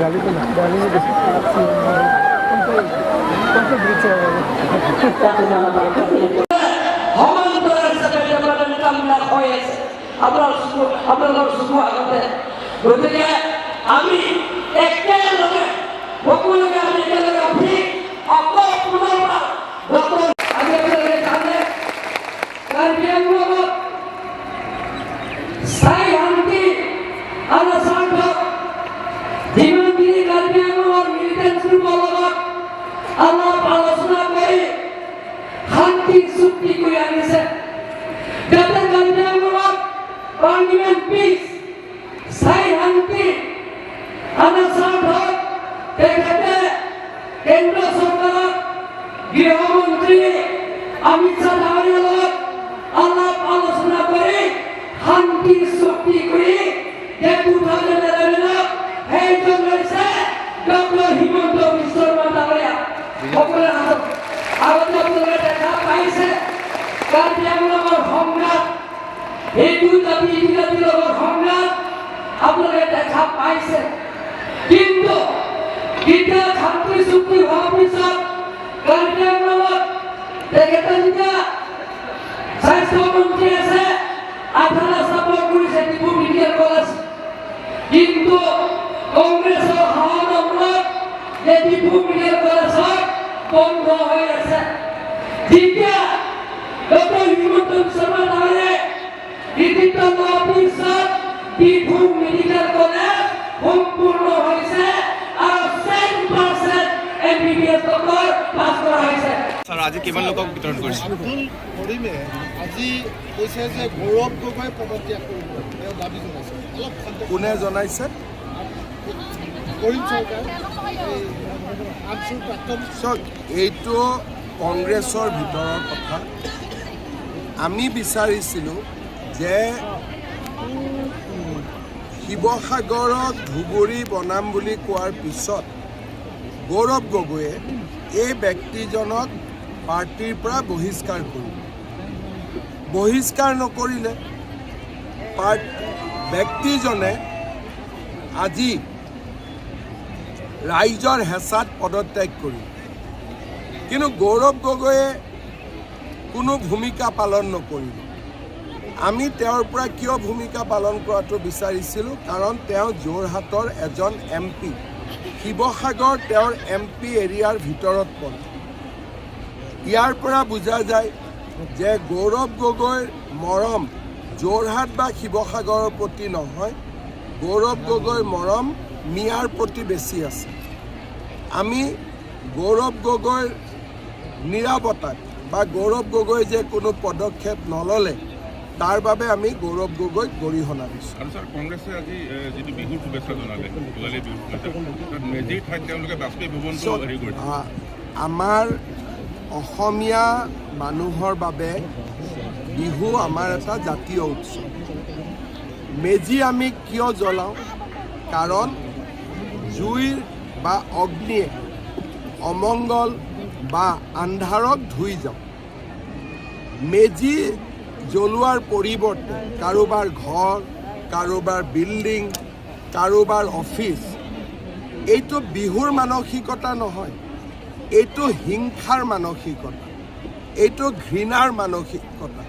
गाली तो गाली में उनको ब्रिज है আপনাদের শুভ আগতে গতিকে আমি একেলগে সকলোকে আমি একেলগে উঠি অকল পুনৰবাৰ আমি একেলগে জানে কাৰ্বিয়াং লগত স্থায়ী শান্তি আৰু শান্ত যিমানখিনি কাৰ্বিয়াংৰ মিলিটেন্ট গ্ৰুপৰ লগত অলপ আলোচনা কৰি শান্তি চুক্তি কৰি আনিছে যাতে কাৰ্বিয়াংৰ Parliament peace, Sai Hanti, Anasarthak, Tekate, Kendra Sarkar, Mukhyamantri, Abhiyan, Allah Palosna Kore, Hanti Sukti Kore, Depu Bhajanarana, Hey Jongarse, Dr. Himanta Viswarma Tavaya, Okula Hato, Avata Pura Dekha Paise, Karyamla Hongat, এই দুই জাতি লগত সংঘাত আপোনালোকে দেখা পাইছে কিন্তু এতিয়া শান্তি চুক্তি হোৱাৰ পিছত কাৰ্বিয়াংৰ লগত তেখেতে যেতিয়া স্বাস্থ্যমন্ত্ৰী আছে আধাৰা চাপৰ কৰিছে ডিব্ৰু মেডিকেল কলেজ কিন্তু কংগ্ৰেছৰ সহমত যে ডিব্ৰু মেডিকেল কলেজ বন্ধ হৈ আছে তেতিয়া ডক্টৰ হিমন্ত বিশ্ব শৰ্মাই ডিজিটেল অফিসত ডিব্ৰু মেডিকেল কলেজ সম্পূৰ্ণ হৈছে আৰু 100% এমবিবিএছ ডক্টৰ পাছ কৰা হৈছে স্যাৰ আজি কিমান লোকক বিতৰণ কৰিছে কৰিমে আজি কৈছে যে গৌৰৱ গগৈ পদত্যাগ কৰিব তেওঁ দাবী জনাইছে অলপ কোনে জনাইছে কৰিম চৰকাৰ আনসুৰ প্ৰাক্তন এইটো কংগ্ৰেছৰ ভিতৰৰ কথা আমি বিচাৰিছিলোঁ যে শিৱসাগৰক ধুবুৰী বনাম বুলি কোৱাৰ পিছত গৌৰৱ গগৈয়ে এই ব্যক্তিজনক পাৰ্টিৰ পৰা বহিষ্কাৰ কৰিব বহিষ্কাৰ নকৰিলে ব্যক্তিজনে আজি ৰাইজৰ হেঁচাত পদত্যাগ কৰিল কিন্তু গৌৰৱ গগৈয়ে কোনো ভূমিকা পালন নকৰিল আমি তেওঁৰ পৰা কিয় ভূমিকা পালন কৰাটো বিচাৰিছিলোঁ কাৰণ তেওঁ যোৰহাটৰ এজন MP শিৱসাগৰ তেওঁৰ MP এৰিয়াৰ ভিতৰত পৰে ইয়াৰ পৰা বুজা যায় যে গৌৰৱ গগৈৰ মৰম যোৰহাট বা শিৱসাগৰৰ প্ৰতি নহয় গৌৰৱ গগৈৰ মৰম মিয়াৰ প্ৰতি বেছি আছে আমি গৌৰৱ গগৈৰ নিৰাপত্তাক বা গৌৰৱ গগৈ যে কোনো পদক্ষেপ নললে তাৰ বাবে আমি গৌৰৱ গগৈক গৰিহণা দিছোঁ আৰু স্যাৰ কংগ্ৰেছে আজি যিটো বিহুৰ শুভেচ্ছা জনালে ভোগালী বিহুৰ শুভেচ্ছা মেজিৰ ঠাইত তেওঁলোকে বাজপেয়ী ভৱনটো হেৰি কৰিছে আমাৰ অসমীয়া মানুহৰ বাবে বিহু আমাৰ এটা জাতীয় উৎসৱ মেজি আমি কিয় জ্বলাওঁ কাৰণ জুইৰ বা অগ্নিয়ে অমংগল বা আন্ধাৰক ধুই যাওঁ মেজি জ্বলোৱাৰ পৰিৱৰ্তে কাৰোবাৰ ঘৰ কাৰোবাৰ বিল্ডিং কাৰোবাৰ অফিচ এইটো বিহুৰ মানসিকতা নহয় এইটো হিংসাৰ মানসিকতা এইটো ঘৃণাৰ মানসিকতা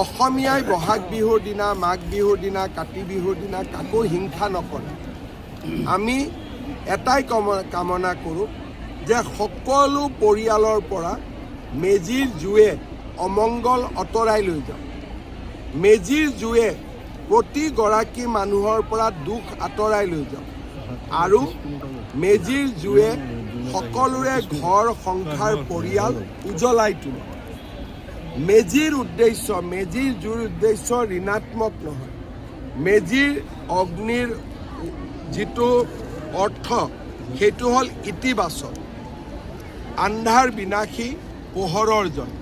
অসমীয়াই বহাগ বিহুৰ দিনা মাঘ বিহুৰ দিনা কাতি বিহুৰ দিনা কাকো হিংসা নকৰে আমি এটাই কামনা কৰোঁ যে সকলো পৰিয়ালৰ পৰা মেজিৰ জুয়ে অমংগল অতৰাই লৈ যাওঁ মেজিৰ জুয়ে প্ৰতিগৰাকী মানুহৰ পৰা দুখ আঁতৰাই লৈ যাওঁ আৰু মেজিৰ জুয়ে সকলোৰে ঘৰ সংসাৰ পৰিয়াল উজ্বলাই তোলে মেজিৰ উদ্দেশ্য মেজিৰ জুইৰ উদ্দেশ্য ঋণাত্মক নহয় মেজিৰ অগ্নিৰ যিটো অৰ্থ সেইটো হ'ল ইতিবাচক আন্ধাৰ বিনাশী পোহৰৰ জয়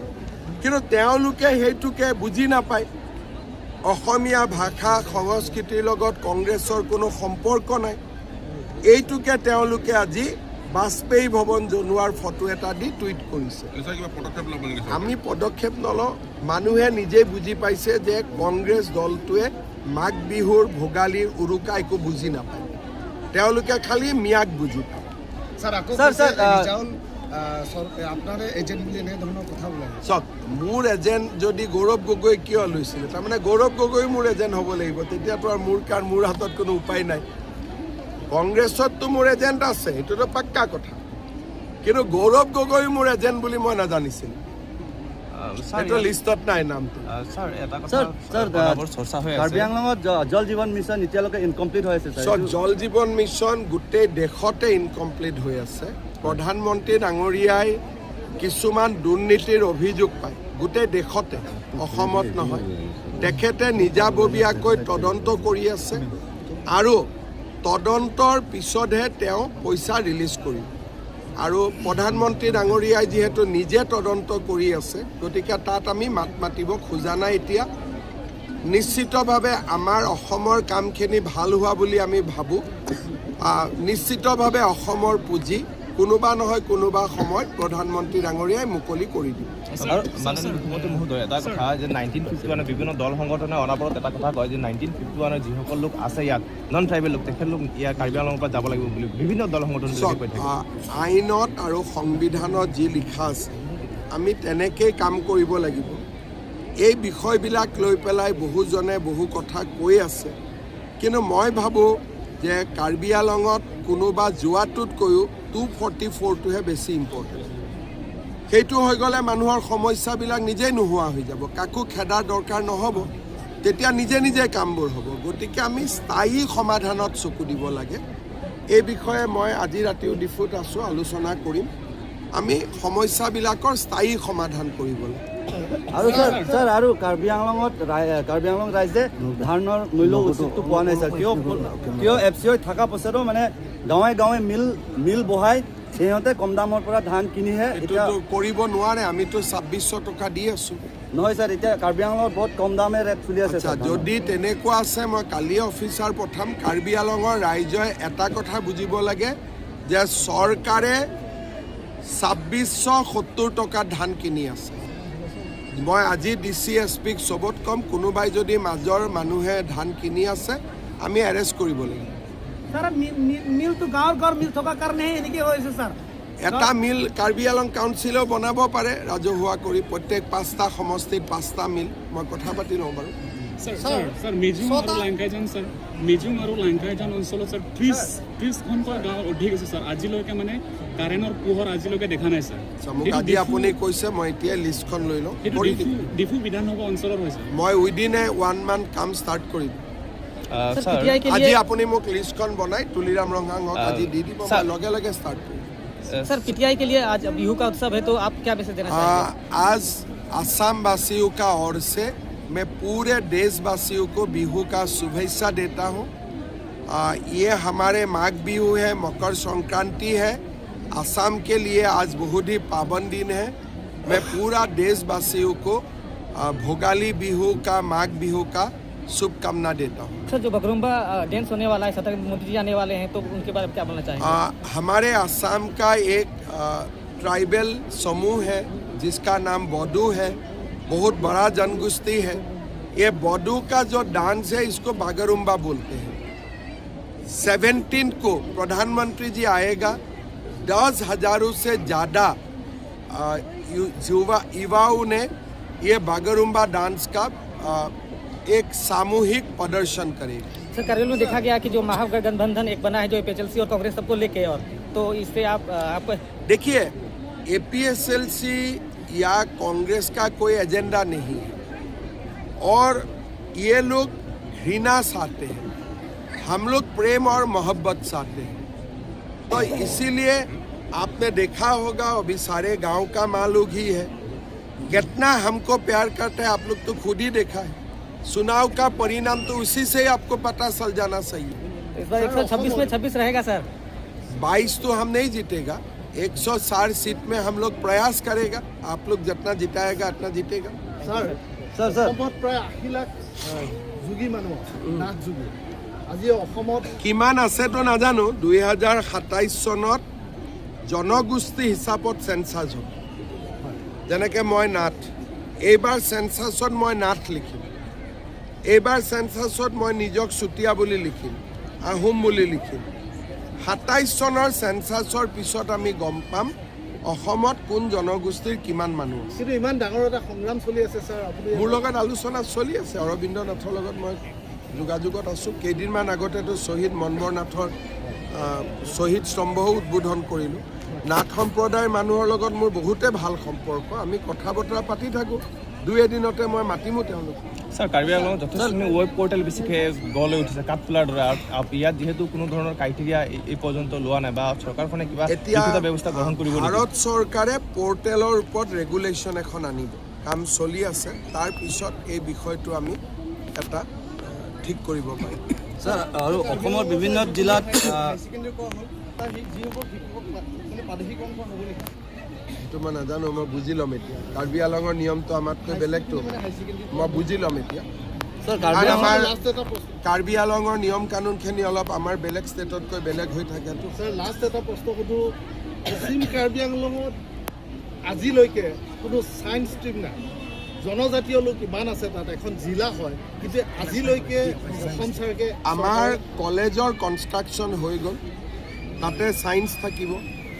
কিন্তু তেওঁলোকে সেইটোকে বুজি নাপায় অসমীয়া ভাষা সংস্কৃতিৰ লগত কংগ্ৰেছৰ কোনো সম্পৰ্ক নাই এইটোকে তেওঁলোকে আজি বাজপেয়ী ভৱন জনোৱাৰ ফটো এটা দি টুইট কৰিছে আমি পদক্ষেপ নলওঁ মানুহে নিজে বুজি পাইছে যে কংগ্ৰেছ দলটোৱে মাঘ বিহুৰ ভোগালীৰ উৰুকা একো বুজি নাপায় তেওঁলোকে খালি মিয়াক বুজি পায় স্যাৰ আকৌ স্যাৰ, স্যাৰ, ৰিজাউল আপনাৰ এজেন্ট বুলি এনে ধৰণৰ কথা ওলাই চাওক মোৰ এজেণ্ট যদি গৌৰৱ গগৈ কিয় লৈছিলে তাৰমানে গৌৰৱ গগৈ মোৰ এজেণ্ট হ'ব লাগিব তেতিয়াতো আৰু মোৰ হাতত কোনো উপায় নাই কংগ্ৰেছততো মোৰ এজেণ্ট আছে এইটোতো পাক্কা কথা কিন্তু গৌৰৱ গগৈ মোৰ এজেণ্ট বুলি মই নাজানিছিলোঁ এইটো লিষ্টত নাই নামটো স্যাৰ এটা স্যাৰ কথা স্যাৰ বৰ চৰ্চা হৈ আছে কাৰ্বি আংলঙত জল জীৱন মিছন এতিয়ালৈকে ইনকমপ্লিট হৈ আছে চ' জল জীৱন মিছন গোটেই দেশতে ইনকমপ্লিট হৈ আছে প্ৰধানমন্ত্ৰী ডাঙৰীয়াই কিছুমান দুৰ্নীতিৰ অভিযোগ পায় গোটেই দেশতে অসমত নহয় তেখেতে নিজাববীয়াকৈ তদন্ত কৰি আছে আৰু তদন্তৰ পিছতহে তেওঁ পইচা ৰিলিজ কৰিব আৰু প্ৰধানমন্ত্ৰী ডাঙৰীয়াই যিহেতু নিজে তদন্ত কৰি আছে গতিকে তাত আমি মাত মাতিব খোজা নাই এতিয়া নিশ্চিতভাৱে আমাৰ অসমৰ কামখিনি ভাল হোৱা বুলি আমি ভাবোঁ নিশ্চিতভাৱে অসমৰ পুঁজি কোনোবা নহয় কোনোবা সময়ত প্ৰধানমন্ত্ৰী ডাঙৰীয়াই মুকলি কৰি দিব আৰু মাননীয় মুখ্যমন্ত্ৰী মহোদয় এটা কথা যে 1951 বিভিন্ন দল সংগঠনে অনাবৰত এটা কথা কয় যে 1951 যিসকল লোক আছে ইয়াত নন ট্ৰাইবেল লোক তেখেতলোক ইয়াৰ কাৰ্বি আংলঙৰ পৰা যাব লাগিব বুলি বিভিন্ন দল সংগঠনে কৈ থাকে আইনত আৰু সংবিধানত যি লিখা আছে আমি তেনেকেই কাম কৰিব লাগিব এই বিষয়বিলাক লৈ পেলাই বহুজনে বহু কথা কৈ আছে কিন্তু মই ভাবোঁ যে কাৰ্বি আংলঙত কোনোবা যোৱাটোতকৈও 244টোহে বেছি ইম্পৰ্টেণ্ট সেইটো হৈ গ'লে মানুহৰ সমস্যাবিলাক নিজেই নোহোৱা হৈ যাব কাকো খেদাৰ দৰকাৰ নহ'ব তেতিয়া নিজে নিজে কামবোৰ হ'ব গতিকে আমি স্থায়ী সমাধানত চকু দিব লাগে এই বিষয়ে মই আজি ৰাতিও ডিফুত আছোঁ আলোচনা কৰিম আমি সমস্যাবিলাকৰ স্থায়ী সমাধান কৰিব লাগে আৰু স্যাৰ আৰু কাৰ্বি আংলং ৰাইজে ধানৰ মূল্য উচিতটো পোৱা নাই স্যাৰ কিয় FCI থকা পাছতো মানে গাঁৱে গাঁৱে মিল বহাই সিহঁতে কম দামৰ পৰা ধান কিনিহে এতিয়া এইটোতো কৰিব নোৱাৰে আমিতো 2600 টকা দি আছোঁ নহয় স্যাৰ এতিয়া কাৰ্বি আংলঙত বহুত কম দামে ৰেট চলি আছে আচ্ছা যদি তেনেকুৱা আছে মই কালি অফিচাৰ পঠাম কাৰ্বি আংলঙৰ ৰাইজে এটা কথা বুজিব লাগে যে চৰকাৰে 2670 টকা ধান কিনি আছে মই আজি DCSPক চবত কম কোনোবাই যদি মাজৰ মানুহে ধান কিনি আছে আমি এৰেষ্ট কৰিব লাগিব স্যাৰ মিলটো গাঁৱৰ মিল থকাৰ কাৰণেহে এনেকৈ হৈছে স্যাৰ এটা মিল কাৰ্বি আংলং কাউন্সিলেও বনাব পাৰে ৰাজহুৱা কৰি প্ৰত্যেক 5টা সমষ্টিত 5টা মিল মই কথা পাতি লওঁ বাৰু স্যাৰ মিজুম আৰু লাংকাইজান স্যাৰ মিজুম আৰু লাংকাইজান অঞ্চলত স্যাৰ 30খনকৈ গাঁও অধিক আছে স্যাৰ আজিলৈকে মানে কাৰেণ্টৰ পোহৰ আজিলৈকে দেখা নাই স্যাৰ মোক আজি আপুনি কৈছে মই এতিয়া লিষ্টখন লৈ লওঁ কৰি দিম ডিফু বিধানসভা অঞ্চলত হৈছে মই উইদিন এ 1 মান্থ কাম ষ্টাৰ্ট কৰিম স্যাৰ আজি আপুনি মোক লিষ্টখন বনাই তুলিৰাম ৰঙাঙক আজি দি দিব মই লগে লগে ষ্টাৰ্ট কৰিম सर PTI के लिए आज बिहू का उत्सव है तो आप क्या मैसेज देना चाहेंगे आज असम वासियों का ओर से मैं पूरे देशवासियों को बिहू का शुभेच्छा देता हूँ ये हमारे माघ बिहू है मकर संक्रांति है असम के लिए आज बहुत ही पावन दिन है मैं पूरा देशवासियों को भोगाली बिहू का माघ बिहू का शुभकामना देता हूँ सर जो बगरुम्बा डांस होने वाला है सतर मोदी जी आने वाले हैं तो उनके बारे में क्या बोलना चाहेंगे हमारे असम का एक ट्राइबल समूह है जिसका नाम बोडो है बहुत बड़ा जनगोष्ठी है ये बोडो का जो डांस है इसको बागरुम्बा बोलते हैं 17 को प्रधानमंत्री जी आएगा 10,000 से ज़्यादा युवाओं ने ये बागरुम्बा डांस का एक सामूहिक प्रदर्शन करेगी सर करगिल में देखा गया कि जो महागठबंधन एक बना है जो APSLC और कांग्रेस सबको लेके और तो इससे आप देखिए APSLC या कांग्रेस का कोई एजेंडा नहीं है और ये लोग घृणा चाहते हैं हम लोग प्रेम और मोहब्बत चाहते हैं तो इसीलिए आपने देखा होगा अभी सारे गांव का मालूम ही है कितना हमको प्यार करते हैं आप लोग तो खुद ही देखा है चुनाव का परिणाम तो उसी से ही आपको पता चल जाना चाहिए इस बार 126 में 26 रहेगा सर 22 तो हम नहीं जीतेगा 160 सीट में हम लोग प्रयास करेगा आप लोग जितना जिताएगा उतना जीतेगा স্যার স্যার অসমত প্ৰায় 80 লাখ যোগী মানুহ নাথ যোগী আজি অসমত কিমান আছে তো নাজানো 2027 চনত জনগোষ্ঠী হিচাপত চেঞ্চাছ হ'ব যেনেকৈ মই নাথ এইবাৰ চেঞ্চাছত মই নাথ লিখিম এইবাৰ চেঞ্চাছত মই নিজক চুতীয়া বুলি লিখিম আহোম বুলি লিখিম 27 চনৰ চেঞ্চাছৰ পিছত আমি গম পাম অসমত কোন জনগোষ্ঠীৰ কিমান মানুহ আছে। কিন্তু ইমান ডাঙৰ এটা সংগ্ৰাম চলি আছে ছাৰ, আপুনি মোৰ লগত আলোচনা চলি আছে, অৰবিন্দ নাথৰ লগত মই যোগাযোগত আছোঁ। কেইদিনমান আগতেতো শ্বহীদ মনবৰ নাথৰ শ্বহীদ স্তম্ভও উদ্বোধন কৰিলোঁ। নাথ সম্প্ৰদায়ৰ মানুহৰ লগত মোৰ বহুতে ভাল সম্পৰ্ক, আমি কথা বতৰা পাতি থাকোঁ। 2 এদিনতে মই মাতিমো তেওঁলোক। স্যাৰ কাৰ্বি আংলঙত যথেষ্টখিনি ৱেব পৰ্টেল বেছিকৈ গঢ় লৈ উঠিছে কাঠফুলাৰ দৰে, আৰু ইয়াত যিহেতু কোনো ধৰণৰ ক্ৰাইটেৰিয়া এই পৰ্যন্ত লোৱা নাই বা চৰকাৰখনে কিবা ব্যৱস্থা গ্ৰহণ কৰিব নেকি? ভাৰত চৰকাৰে পৰ্টেলৰ ওপৰত ৰেগুলেশ্যন এখন আনিব, কাম চলি আছে। তাৰ পিছত এই বিষয়টো আমি এটা ঠিক কৰিব পাৰিম। স্যাৰ আৰু অসমৰ বিভিন্ন জিলাত ছেকেণ্ডেৰী কৰা হ'ল, তাৰ যিসকল শিক্ষক মানে প্ৰাদেশিক অংশ হ'ব নেকি? সেইটো মই নাজানো, মই বুজি ল'ম এতিয়া। কাৰ্বি আংলঙৰ নিয়মটো আমাতকৈ বেলেগটো মই বুজি ল'ম এতিয়া। স্যাৰ কাৰণ আমাৰ লাষ্ট এটা প্ৰশ্ন, কাৰ্বি আংলঙৰ নিয়ম কানুনখিনি অলপ আমাৰ বেলেগ ষ্টেটতকৈ বেলেগ হৈ থাকেতো। ছাৰ লাষ্ট এটা প্ৰশ্ন সোধোঁ, পশ্চিম কাৰ্বি আংলঙত আজিলৈকে কোনো ছায়েন্স ষ্ট্ৰীম নাই। জনজাতীয় লোক ইমান আছে, তাত এখন জিলা হয়, কিন্তু আজিলৈকে অসম চৰকাৰে আমাৰ কলেজৰ কনষ্ট্ৰাকশ্যন হৈ গ'ল, তাতে ছায়েন্স থাকিব।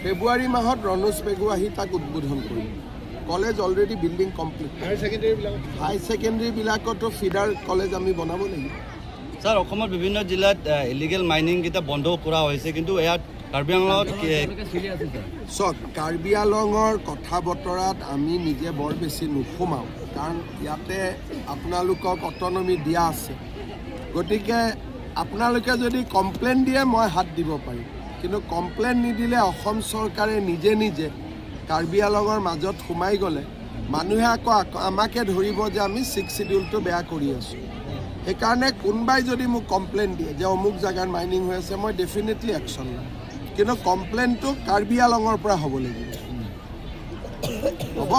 ফেব্ৰুৱাৰী মাহত ৰণোজ পেগু আহি তাক উদ্বোধন কৰিব। College already building complete. High ছেকেণ্ডেৰীবিলাকতো ফিডাৰ কলেজ আমি বনাব লাগিব। স্যাৰ অসমৰ বিভিন্ন জিলাত ইলিগেল মাইনিংকেইটা বন্ধ কৰা হৈছে, কিন্তু ইয়াত কাৰ্বি আংলঙত চাওক, কাৰ্বি আংলঙৰ কথা বতৰাত আমি নিজে বৰ বেছি নোসোমাওঁ, কাৰণ ইয়াতে আপোনালোকক অটনমি দিয়া আছে। গতিকে আপোনালোকে যদি কমপ্লেইন দিয়ে মই হাত দিব পাৰিম, কিন্তু কমপ্লেইন নিদিলে অসম চৰকাৰে নিজে নিজে কাৰ্বি আংলঙৰ মাজত সোমাই গ'লে মানুহে আকৌ আমাকে ধৰিব যে আমি 6 শিডিউলটো বেয়া কৰি আছোঁ। সেইকাৰণে কোনোবাই যদি মোক কমপ্লেইন দিয়ে যে অমুক জেগাত মাইনিং হৈ আছে, মই ডেফিনেটলি একশ্যন ল'ম, কিন্তু কমপ্লেইনটো কাৰ্বি আংলঙৰ পৰা হ'ব লাগিব। হ'ব।